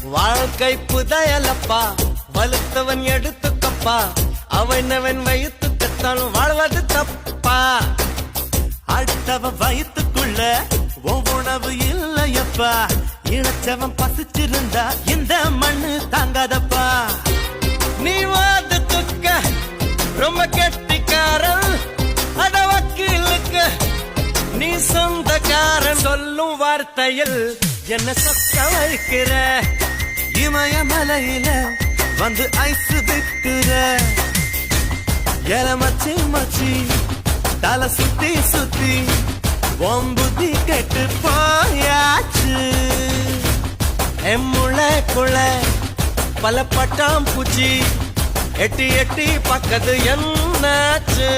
வாழ்க்கை புதையலப்பா, வலுத்தவன் எடுத்துக்கப்பா, அவனவன் வயிற்றுத்தான் வாழ்வது தப்பா. அடுத்தவன் வயிற்றுக்குள்ள உணவு இல்லையப்பா, இணைச்சவன் பசிச்சிருந்தா இந்த மண்ணு தாங்காதப்பா. நீ வாதத்துக்க ரொம்ப கெட்டிக்காரன், அட வக்கீலுக்கு நீ சொந்தக்காரன். சொல்லும் வார்த்தையில் என்ன சொக்க வைக்கிற, இமயமலையில வந்து ஐஸ் விற்கிற. எல மச்சி மச்சி தலை சுத்தி சுத்தி ஒம்புதி கெட்டு போயாச்சு. எம்முளைக்குள்ள பல பட்டாம் பூச்சி எட்டி எட்டி பக்கத்து என்னாச்சு.